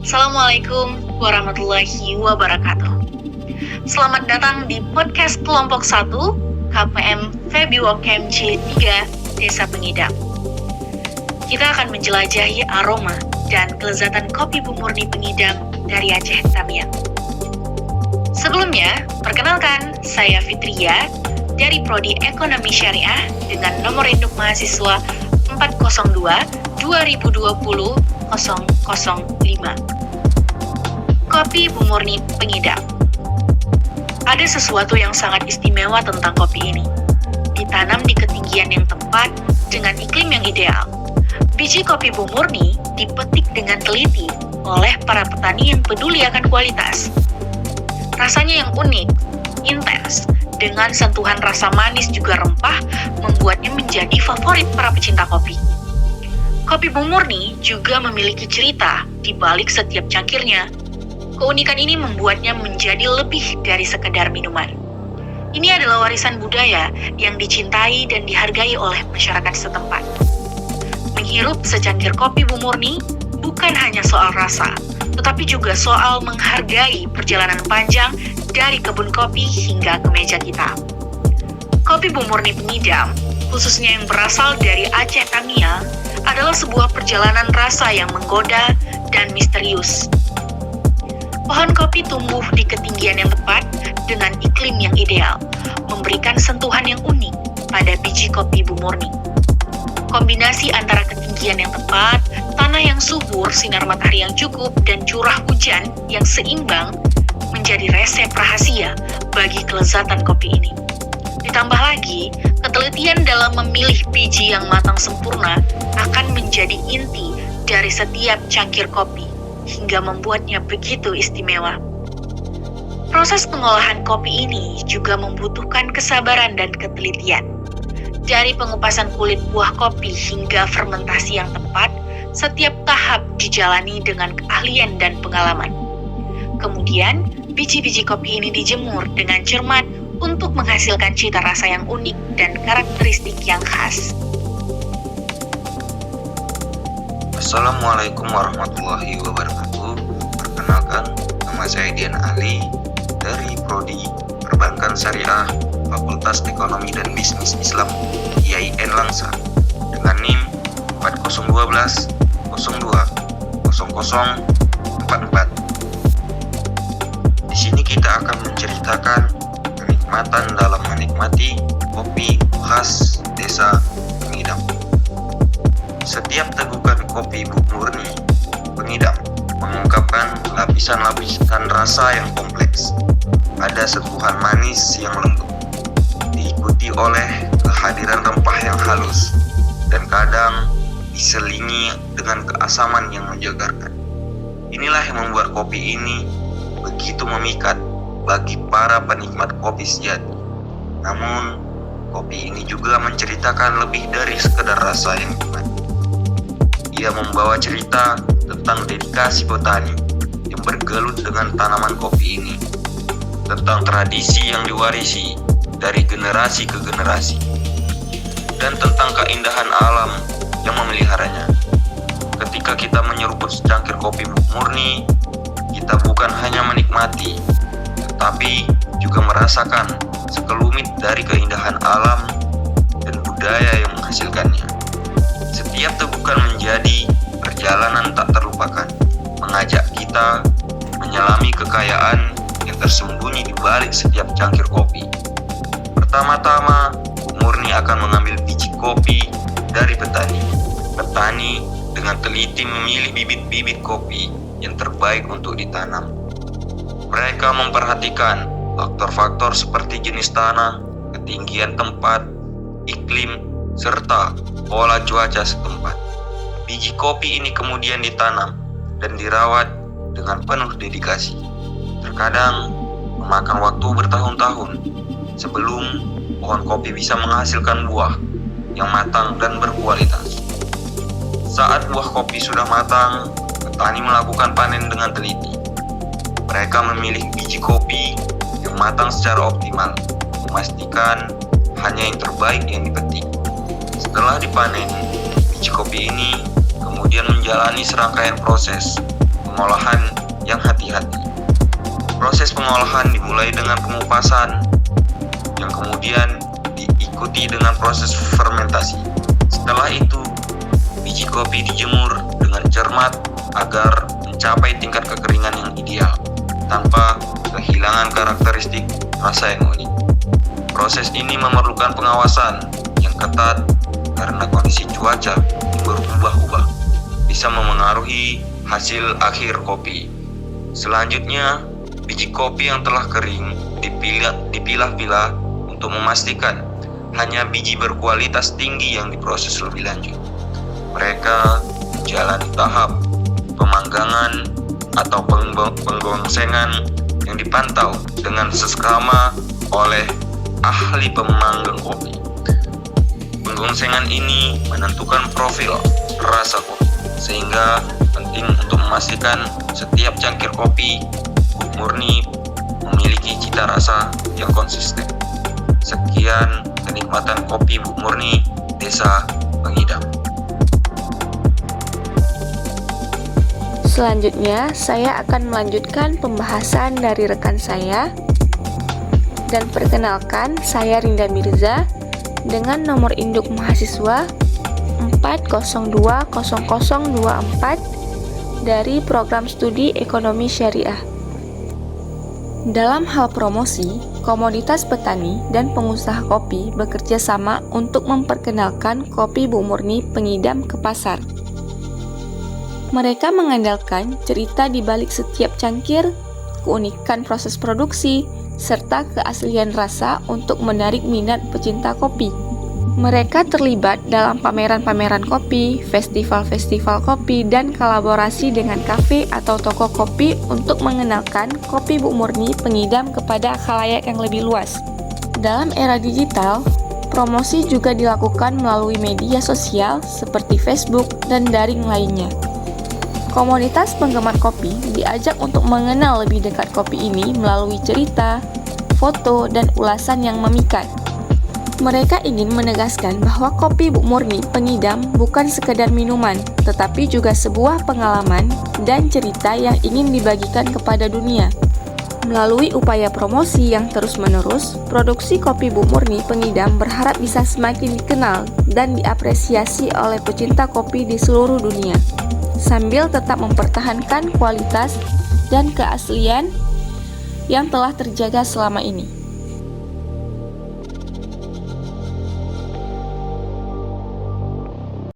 Assalamualaikum warahmatullahi wabarakatuh. Selamat datang di podcast kelompok 1 KPM Febiwok KMC 3 Desa Pengidam. Kita akan menjelajahi aroma dan kelezatan kopi Bu Murni Pengidam dari Aceh Tamiang. Sebelumnya, perkenalkan, saya Fitria dari Prodi Ekonomi Syariah dengan nomor induk mahasiswa 402-2020-005. Kopi Bu Murni Pengidam. Ada sesuatu yang sangat istimewa tentang kopi ini. Ditanam di ketinggian yang tepat dengan iklim yang ideal. Biji kopi Bu Murni dipetik dengan teliti oleh para petani yang peduli akan kualitas. Rasanya yang unik, intens, dengan sentuhan rasa manis juga rempah membuatnya menjadi favorit para pecinta kopi. Kopi Bu Murni juga memiliki cerita di balik setiap cangkirnya. Keunikan ini membuatnya menjadi lebih dari sekedar minuman. Ini adalah warisan budaya yang dicintai dan dihargai oleh masyarakat setempat. Menghirup secangkir kopi Bu Murni bukan hanya soal rasa, tetapi juga soal menghargai perjalanan panjang dari kebun kopi hingga ke meja kita. Kopi Bu Murni Pengidam, khususnya yang berasal dari Aceh Tamiang, adalah sebuah perjalanan rasa yang menggoda dan misterius. Pohon kopi tumbuh di ketinggian yang tepat dengan iklim yang ideal, memberikan sentuhan yang unik pada biji kopi Bu Murni. Kombinasi antara ketinggian yang tepat, tanah yang subur, sinar matahari yang cukup, dan curah hujan yang seimbang menjadi resep rahasia bagi kelezatan kopi ini. Ditambah lagi, ketelitian dalam memilih biji yang matang sempurna akan menjadi inti dari setiap cangkir kopi, hingga membuatnya begitu istimewa. Proses pengolahan kopi ini juga membutuhkan kesabaran dan ketelitian. Dari pengupasan kulit buah kopi hingga fermentasi yang tepat, setiap tahap dijalani dengan keahlian dan pengalaman. Kemudian, biji-biji kopi ini dijemur dengan cermat untuk menghasilkan cita rasa yang unik dan karakteristik yang khas. Assalamualaikum warahmatullahi wabarakatuh. Perkenalkan, nama saya Dian Ali dari Prodi Perbankan Syariah Fakultas Ekonomi dan Bisnis Islam IAIN Langsa dengan NIM 4012 02 0044. Di sini kita akan menceritakan kenikmatan dalam menikmati kopi khas Desa Pengidam. Setiap tegukan kopi Bu Murni Pengidam mengungkapkan lapisan-lapisan rasa yang kompleks. Ada sentuhan manis yang lembut, diikuti oleh kehadiran rempah yang halus, dan kadang diselingi dengan keasaman yang menyegarkan. Inilah yang membuat kopi ini begitu memikat bagi para penikmat kopi sejati. Namun, kopi ini juga menceritakan lebih dari sekedar rasa yang nikmat. Ia membawa cerita tentang dedikasi petani yang bergelut dengan tanaman kopi ini, tentang tradisi yang diwarisi dari generasi ke generasi, dan tentang keindahan alam yang memeliharanya. Ketika kita menyeruput secangkir kopi Bu Murni, kita bukan hanya menikmati, tetapi juga merasakan sekelumit dari keindahan alam dan budaya yang menghasilkannya. Setiap tegukan menjadi perjalanan tak terlupakan, mengajak kita menyelami kekayaan yang tersembunyi di balik setiap cangkir kopi. Pertama-tama, Bu Murni akan mengambil biji kopi dari petani. Petani dengan teliti memilih bibit-bibit kopi yang terbaik untuk ditanam. Mereka memperhatikan faktor-faktor seperti jenis tanah, ketinggian tempat, iklim, serta pola cuaca setempat. Biji kopi ini kemudian ditanam dan dirawat dengan penuh dedikasi. Terkadang memakan waktu bertahun-tahun sebelum pohon kopi bisa menghasilkan buah yang matang dan berkualitas. Saat buah kopi sudah matang, petani melakukan panen dengan teliti. Mereka memilih biji kopi yang matang secara optimal, memastikan hanya yang terbaik yang dipetik. Setelah dipanen, biji kopi ini kemudian menjalani serangkaian proses pengolahan yang hati-hati. Proses pengolahan dimulai dengan pengupasan, yang kemudian diikuti dengan proses fermentasi. Setelah itu, biji kopi dijemur dengan cermat agar mencapai tingkat kekeringan yang ideal, tanpa kehilangan karakteristik rasa yang unik. Proses ini memerlukan pengawasan yang ketat karena kondisi cuaca yang berubah-ubah bisa memengaruhi hasil akhir kopi. Selanjutnya, biji kopi yang telah kering dipilah-pilah untuk memastikan hanya biji berkualitas tinggi yang diproses lebih lanjut. Mereka menjalani tahap pemanggangan atau penggongsengan yang dipantau dengan seksama oleh ahli pemanggang kopi. Penggongsengan ini menentukan profil rasa kopi, sehingga penting untuk memastikan setiap cangkir kopi murni memiliki cita rasa yang konsisten. Sekian kenikmatan kopi Buk Murni Desa Pengidam. Selanjutnya, saya akan melanjutkan pembahasan dari rekan saya. Dan perkenalkan, saya Rinda Mirza dengan nomor induk mahasiswa 4020024 dari Program Studi Ekonomi Syariah. Dalam hal promosi, komoditas petani dan pengusaha kopi bekerja sama untuk memperkenalkan kopi Buk Murni Pengidam ke pasar. Mereka mengandalkan cerita di balik setiap cangkir, keunikan proses produksi, serta keaslian rasa untuk menarik minat pecinta kopi. Mereka terlibat dalam pameran-pameran kopi, festival-festival kopi, dan kolaborasi dengan kafe atau toko kopi untuk mengenalkan kopi Buk Murni Pengidam kepada khalayak yang lebih luas. Dalam era digital, promosi juga dilakukan melalui media sosial seperti Facebook dan daring lainnya. Komunitas penggemar kopi diajak untuk mengenal lebih dekat kopi ini melalui cerita, foto, dan ulasan yang memikat. Mereka ingin menegaskan bahwa kopi Buk Murni Pengidam bukan sekedar minuman, tetapi juga sebuah pengalaman dan cerita yang ingin dibagikan kepada dunia. Melalui upaya promosi yang terus-menerus, produksi kopi Buk Murni Pengidam berharap bisa semakin dikenal dan diapresiasi oleh pecinta kopi di seluruh dunia, sambil tetap mempertahankan kualitas dan keaslian yang telah terjaga selama ini.